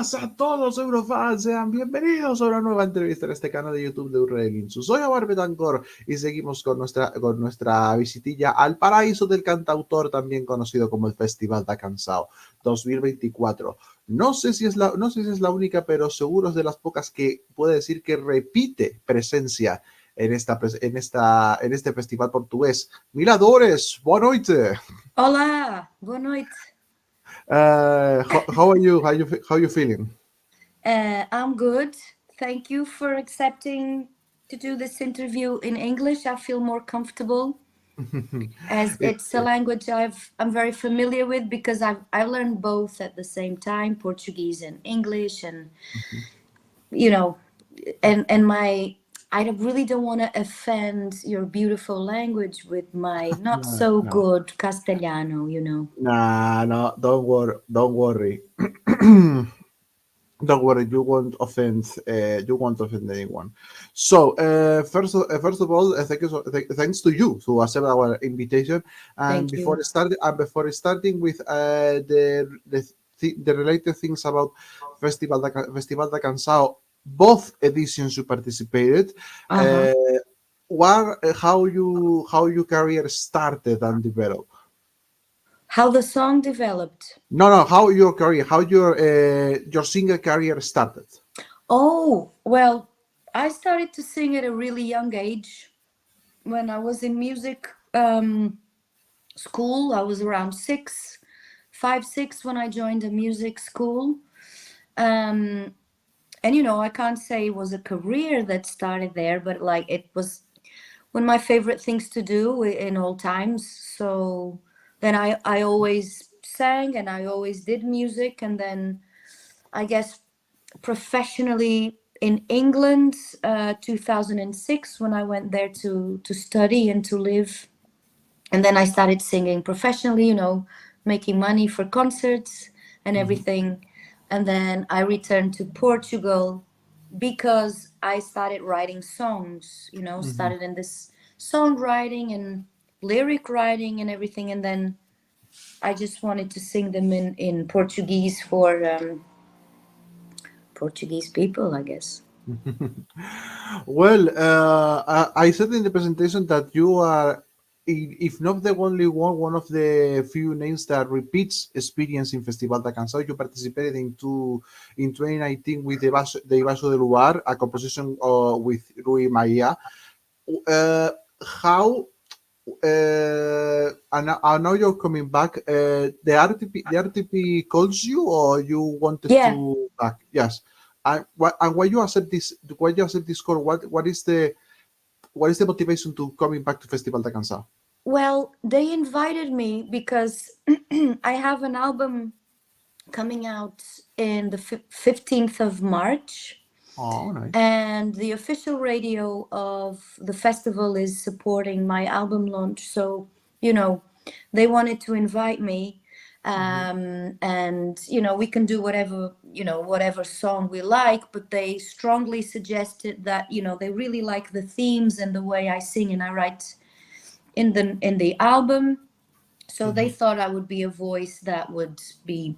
días a todos Eurofans, sean bienvenidos a una nueva entrevista en este canal de YouTube de Eurorelinchu. Soy Omar Betancor y seguimos con nuestra visitilla al paraíso del cantautor, también conocido como el Festival da Canção 2024. No sé si es la única, pero seguro es de las pocas que puede decir que repite presencia en este festival portugués. Mila Dores, boa noite. Olá, boa noite. How are you? How you feeling? I'm good. Thank you for accepting to do this interview in English. I feel more comfortable as it's a language I'm very familiar with because I learned both at the same time, Portuguese and English, and you know, and my I really don't want to offend your beautiful language with my not so No. good Castellano, you know. Nah, no, don't worry. Don't worry. Don't worry. You won't offend. You won't offend anyone. So, first of all, thanks to you to accept our invitation. And Thank you. before starting with the related things about Festival da Canção, both editions you participated. Uh-huh. How your career started and developed? How the song developed. No, how your singer career started. Oh, well, I started to sing at a really young age. When I was in music school, I was around 6 when I joined a music school. And I can't say it was a career that started there, but like it was one of my favorite things to do in all times. So then I always sang and I always did music. And then I guess professionally in England, 2006, when I went there to study and to live. And then I started singing professionally, making money for concerts and everything. And then I returned to Portugal because I started writing songs, started in this songwriting and lyric writing and everything. And then I just wanted to sing them in Portuguese for Portuguese people, I guess. Well, I said in the presentation that you are, if not the only one of the few names that repeats experience in Festival da Canção. You participated in 2019 with the Vaso del Luar, a composition with Rui Maia. How? And now you're coming back. The RTP calls you, or you wanted Yeah. to back? Yes. And why you accept this? Why you accept this call? What is the motivation to coming back to Festival da Canção? Well, they invited me because I have an album coming out in the 15th of March. Oh, nice. And the official radio of the festival is supporting my album launch. So, they wanted to invite me. And, we can do whatever song we like, but they strongly suggested that, they really like the themes and the way I sing and I write in the album. So they thought I would be a voice that would be,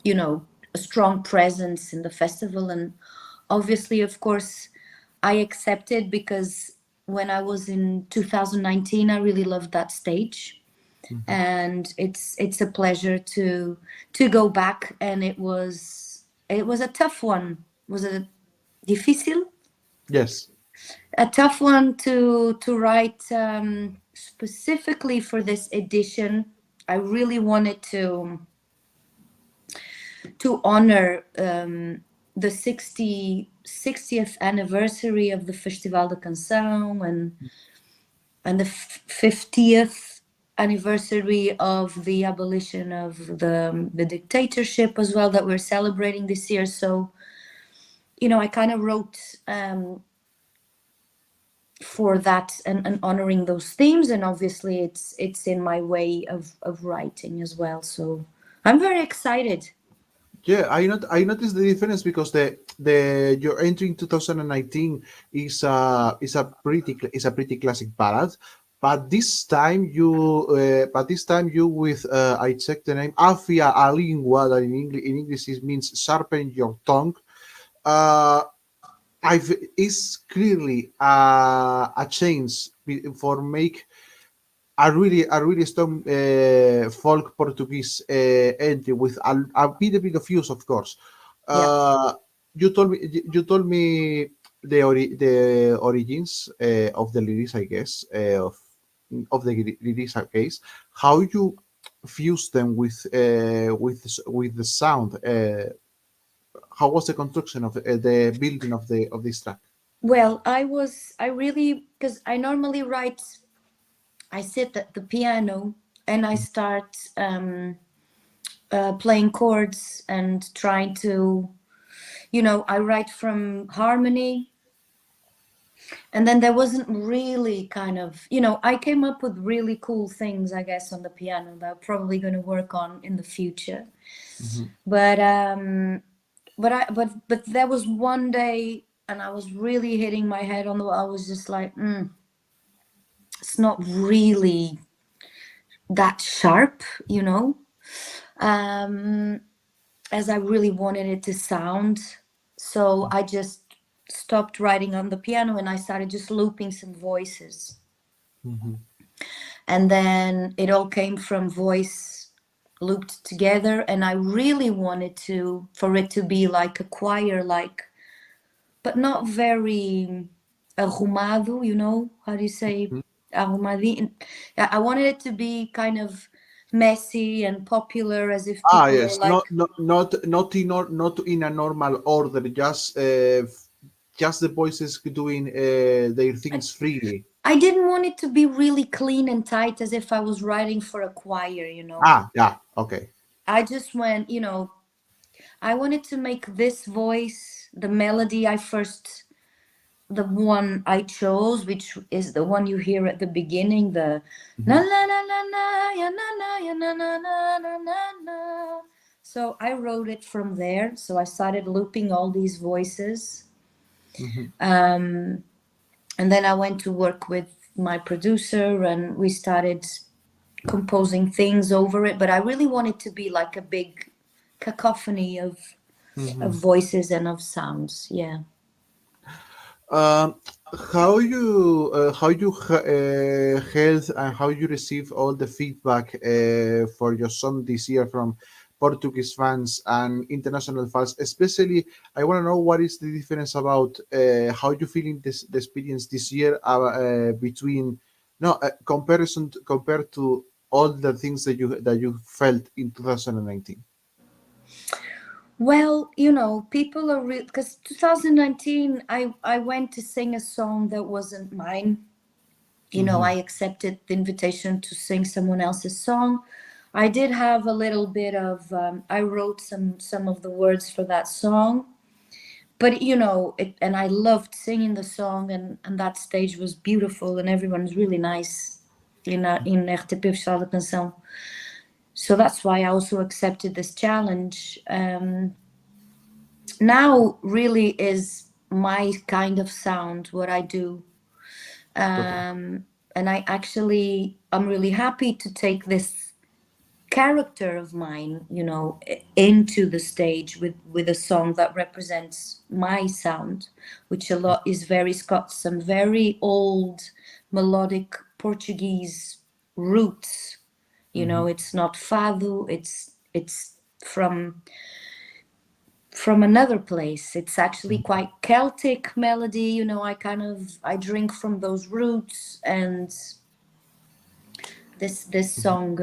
a strong presence in the festival. And obviously, of course, I accepted because when I was in 2019, I really loved that stage. And it's a pleasure to go back. And it was a tough one. Was it difícil? Yes. A tough one to write specifically for this edition. I really wanted to honor the 60th anniversary of the Festival da Canção and the 50th anniversary of the abolition of the dictatorship as well that we're celebrating this year. So, I kind of wrote for that and honoring those themes, and obviously it's in my way of writing as well. So I'm very excited. Yeah, I noticed the difference because your entry in 2019 is a pretty classic ballad, but this time you with I checked the name Afia a lingua, that in English it means sharpen your tongue. Uh, I've is clearly a change for make a really strong folk Portuguese entry with a bit of use, of course. Yeah. Uh, you told me the origins of the lyrics, I guess, of the lyrics, I guess. How you fuse them with the sound. How was the construction of the building of this track? Well, I really, because I normally write, I sit at the piano and I start playing chords and trying to, I write from harmony. And then there wasn't really kind of, I came up with really cool things, I guess, on the piano that I'm probably going to work on in the future. Mhm. But but there was one day, and I was really hitting my head on the wall. I was just like, it's not really that sharp, um, as I really wanted it to sound. So I just stopped writing on the piano and I started just looping some voices. Mhm. And then it all came from voice looped together. And I really wanted for it to be like a choir, like, but not very arrumado, how do you say arrumadinho? I wanted it to be kind of messy and popular, as if Ah, people were yes, like, not in a normal order, just the voices doing their I, things freely. I didn't want it to be really clean and tight, as if I was writing for a choir. Ah, yeah, okay. I just went, I wanted to make this voice, the melody the one I chose, which is the one you hear at the beginning, the na Mhm, na na na na ya na na ya na na na na na na. So I wrote it from there. So I started looping all these voices. mhm. And then I went to work with my producer and we started composing things over it. But I really wanted to be like a big cacophony of Mhm. voices and of sounds. Yeah. Um, how you held and how you receive all the feedback for your song this year from Portuguese fans and international fans? Especially, I want to know what is the difference about how you feeling the experience this year between no comparison compared to all the things that you felt in 2019. Well, people are real because 2019, I went to sing a song that wasn't mine. Mm-hmm. I accepted the invitation to sing someone else's song. I did have a little bit of I wrote some of the words for that song, but and I loved singing the song, and that stage was beautiful and everyone was really nice in RTP Festival da Canção. So that's why I also accepted this challenge. Now really is my kind of sound, what I do. Totally. And I'm really happy to take this character of mine, into the stage with a song that represents my sound, which a lot is very got some very old melodic Portuguese roots. Mm-hmm. It's not fado, it's from another place. It's actually quite Celtic melody. I drink from those roots, and this song,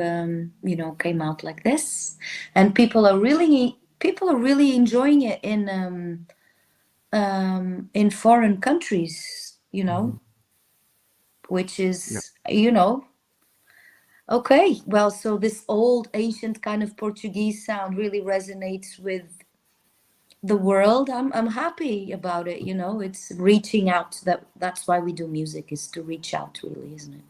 came out like this, and people are really enjoying it in foreign countries. Mm-hmm. Which Yeah. is okay. Well, so this old ancient kind of Portuguese sound really resonates with the world. I'm happy about it. It's reaching out. That's why we do music, is to reach out, really, isn't it?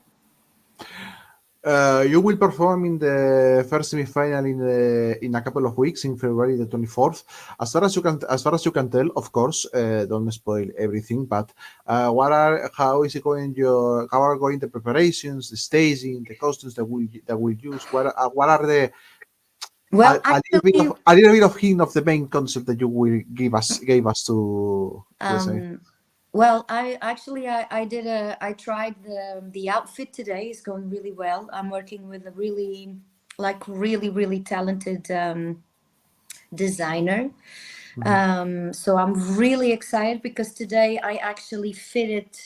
You will perform in the first semi-final in a couple of weeks, in February the 24th. As far as you can tell, of course, don't spoil everything. But how is it going? How are going the preparations, the staging, the costumes that will use? What are the Well, a little bit actually, of hint of the main concept that you will gave us to the same. um, well, I tried the outfit today. It's going really well. I'm working with a really talented designer. Mhm. So I'm really excited because today I actually fitted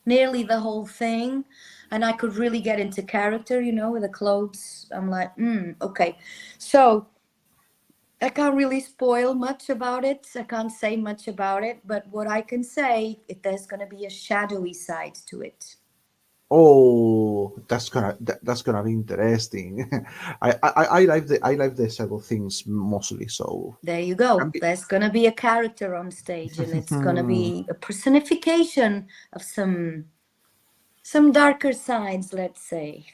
nearly the whole thing, and I could really get into character, with the clothes. I'm like, okay. So I can't really spoil much about it. I can't say much about it, but what I can say is there's going to be a shadowy side to it. Oh, that's gonna be interesting. I like the several things mostly, so There you can go. be. There's going to be a character on stage, and it's going to be a personification of some darker sides, let's say.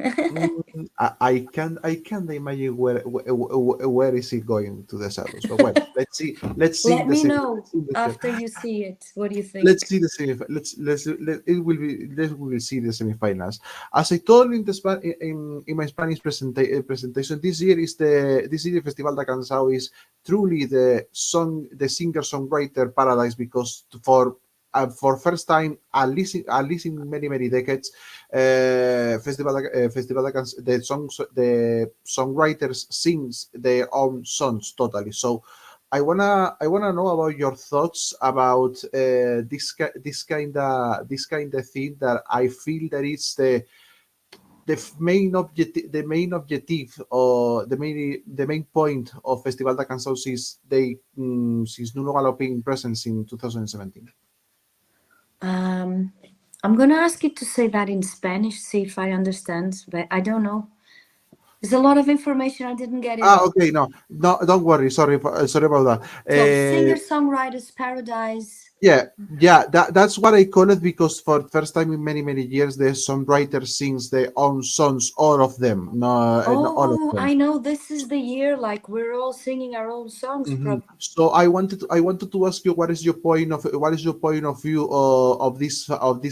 I can't imagine where is it going to the shadows. But well, let's see Let in the me same. know Let's see in the after you see it. What do you let's think? see the semi. Let we will see the semifinals. As I told in in my Spanish presentation, this year Festival da Canção is truly the singer songwriter paradise, because for first time, at least in many decades, the songwriters sings their own songs totally. So I wanna know about your thoughts about this kind of thing that I feel that it's the main objective, or the main point of Festival da Canção since Nuno Galopin presence in 2017. Um, I'm going to ask you to say that in Spanish, see if I understand, but I don't know. There's a lot of information. I didn't get it all. Okay, no, no, don't worry. Sorry about that. So, singer songwriters paradise. Yeah, yeah, that's what I call it, because for the first time in many years, the songwriter sings their own songs, all of them, no, not all of Oh, them. I know. This is the year like we're all singing our own songs. So I wanted to ask you, what is your point of view of this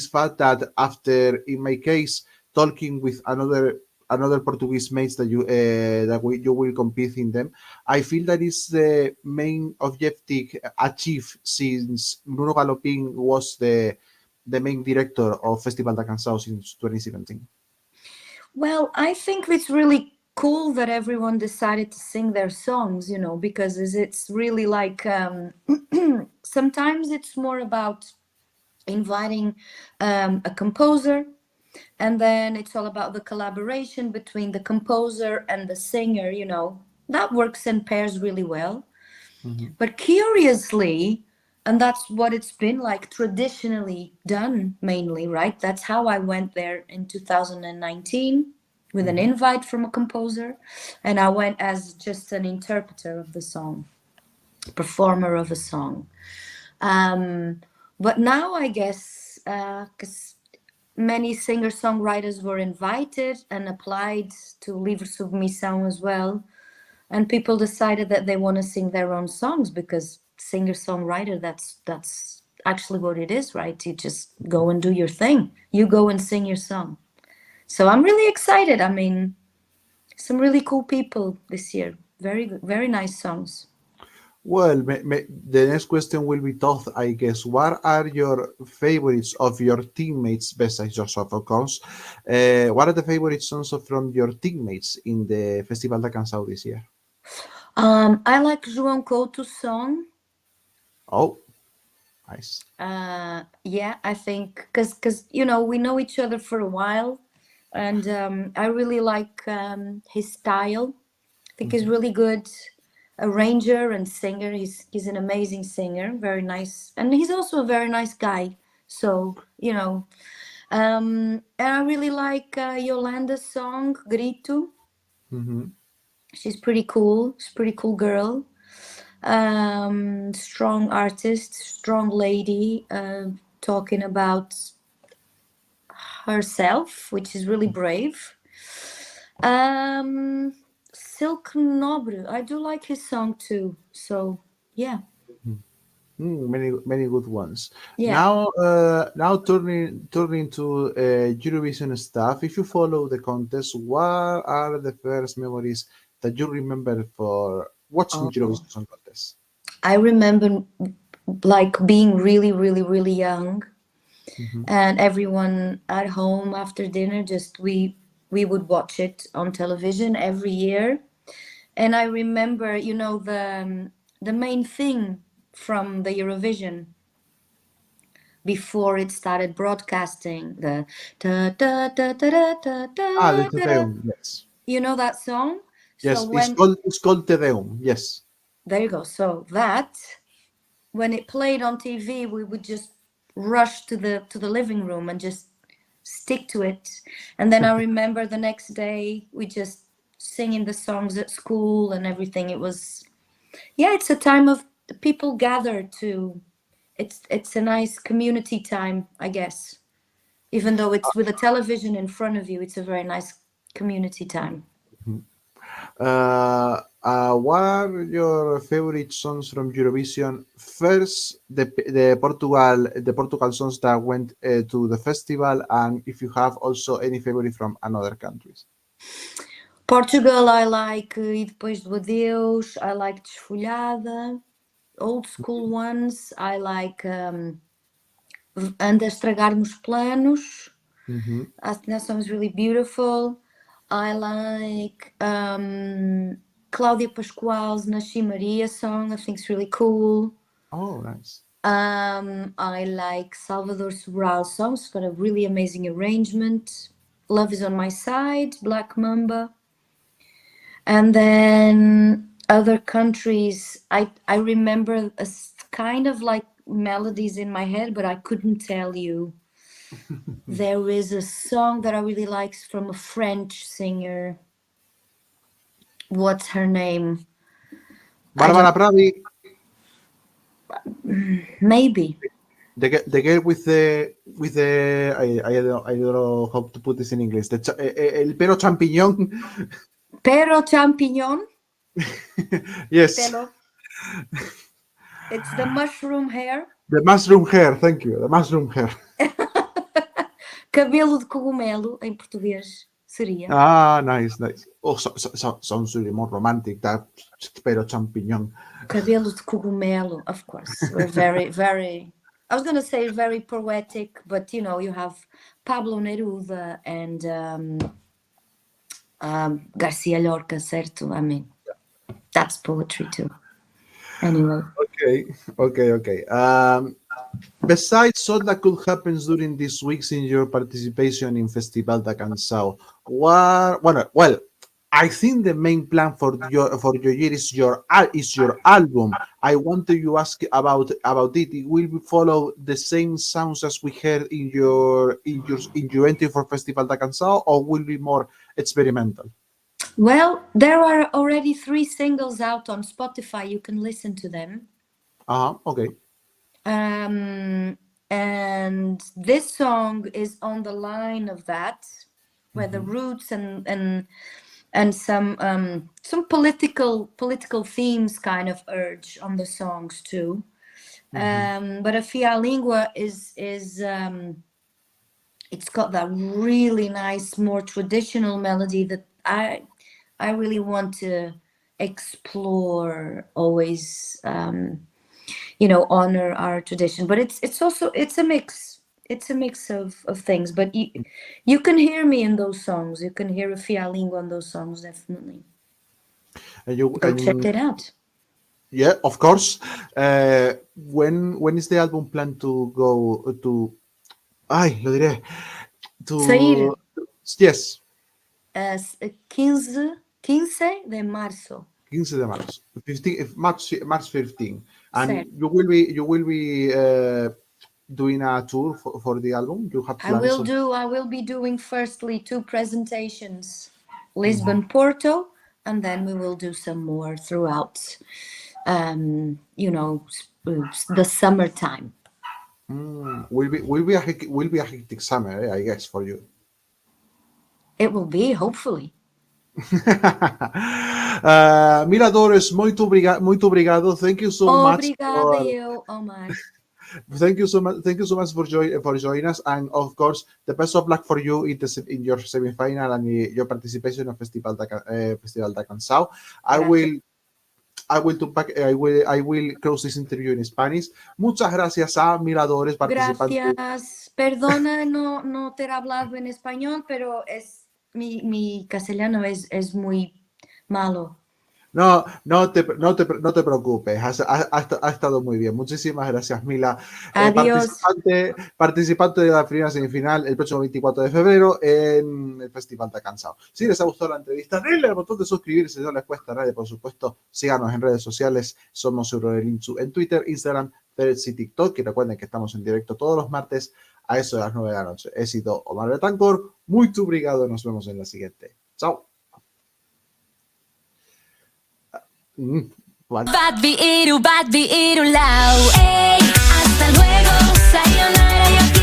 fact that, after, in my case, talking with another Portuguese mates you will compete in them, I feel that is the main objective achieved since Bruno Galopin was the main director of Festival da Canção since 2017. Well, I think it's really cool that everyone decided to sing their songs, because it's really like sometimes it's more about inviting a composer, and then it's all about the collaboration between the composer and the singer, that works in pairs really well. Mhm. But curiously, and that's what it's been like traditionally done mainly, right? That's how I went there in 2019 with an Mhm. invite from a composer, and I went as just an interpreter of the song, performer of a song. Um, but now I guess, because many singer songwriters were invited and applied to Livre Submissão as well, and people decided that they want to sing their own songs, because singer songwriter, that's actually what it is, right? You just go and do your thing, you go and sing your song. So I'm really excited. I mean, some really cool people this year, very good, very nice songs. Well, the next question will be tough, I guess. What are your favorites of your teammates, besides yourself, of course? What are the favorite songs from your teammates in the Festival da Canção this year? I like João Couto's song. Oh, nice. Yeah, I think because we know each other for a while, and I really like his style. I think he's Mhm. really good arranger and singer. He's an amazing singer, very nice, and he's also a very nice guy. So and I really like Yolanda's song Grito. Mhm. She's pretty cool. She's a pretty cool girl. Strong artist, strong lady, talking about herself, which is really brave. Um, Silk Nobre. I do like his song too. So yeah, Many good ones. yeah. Now turning to Eurovision stuff. If you follow the contest, what are the first memories that you remember for watching Oh, Eurovision Song Contest? I remember like being really, really, really young, Hmm. and everyone at home after dinner just we would watch it on television every year. And I remember, the main thing from the Eurovision before it started broadcasting, the da da da da da da Ah, the da Te da da. Deum. Yes, You know that song? So yes. It's when called Te Deum. Yes. there you go. So that when it played on TV, we would just rush to the living room and just stick to it. And then I remember the next day we just singing the songs at school and everything. It was, yeah, it's a time of people gather to. It's a nice community time, I guess. Even though it's with a television in front of you, it's a very nice community time. What are your favorite songs from Eurovision? First, the Portugal songs that went to the festival, and if you have also any favorite from another countries. Portugal, I like E Depois do Adeus. I like Desfolhada. Old school ones. I like Anda a Estragar-me os Planos. Hmm. I think that song is really beautiful. I like Cláudia Pascoal's Nasci Maria song. I think it's really cool. Oh, nice. I like Salvador Sobral's song. It's got a really amazing arrangement. Love is on My Side, Black Mamba. And then other countries, I remember kind of like melodies in my head, but I couldn't tell you. There is a song that I really like from a French singer. What's her name? I Barbara don't. Pravi, Maybe. the girl with the I don't know how to put this in English. El pelo champiñón. Pero champignon. Yes, Pelo. It's the mushroom hair. the mushroom hair. Thank you. The mushroom hair. Cabelo de cogumelo, em português seria. Ah, nice, nice. Oh, sounds really more romantic. That pero champiñón. Cabelo de cogumelo, of course. We're very, very. I was gonna say very poetic, but you have Pablo Neruda and Garcia Lorca, certo? I mean, that's poetry too. Anyway. Okay, okay. Besides all that could happen during these weeks in your participation in Festival da Canção, well, I think the main plan for your year is your album. I want to ask about it. It will follow the same sounds as we heard in your entry for Festival da Canção, or will be more experimental? Well, there are already 3 singles out on Spotify. You can listen to them. Okay. And this song is on the line of that, where the Mhm. roots and some political themes kind of urge on the songs too. Mhm. But a Fia Lingua is it's got that really nice, more traditional melody that I really want to explore always. Honor our tradition, but it's also it's a mix of things, but you can hear me in those songs. You can hear a Fialingo on those songs, definitely. And you Go check and it out. Yeah, of course. When is the album planned to go to? Ay, lo diré. Sair To Yes, 15 de março. 15 de marzo, 15, March 15, and Certo. you will be doing a tour for the album. You have plans of. I will be doing firstly 2 presentations, Mhm. Lisbon, Porto, and then we will do some more throughout the summertime. Will be a hectic summer, I guess, for you. It will be, hopefully. Mila Dores, muito obrigado. Thank you so much Obrigada eu, Omar. Thank you so much for joining us, and of course, the best of luck for you in your semifinal and your participation in Festival da Canção. I will close this interview in Spanish. Muchas gracias a Mila Dores, participante. Gracias. Perdona no ter hablado en español, pero mi castellano es muy malo. No te preocupes, ha estado muy bien. Muchísimas gracias, Mila. Adiós. Participante de la primera semifinal el próximo 24 de febrero en el Festival de Canção. Si les ha gustado la entrevista, denle al botón de suscribirse si no les cuesta nada. Por supuesto, síganos en redes sociales. Somos Eurorelinchu en Twitter, Instagram, Threads y TikTok. Y recuerden que estamos en directo todos los martes a eso de las 9 de la noche. He sido Omar Betancor. Muy obrigado. Nos vemos en la siguiente. Chao. Bad vi iru lau. Ey, hasta luego, sayonara.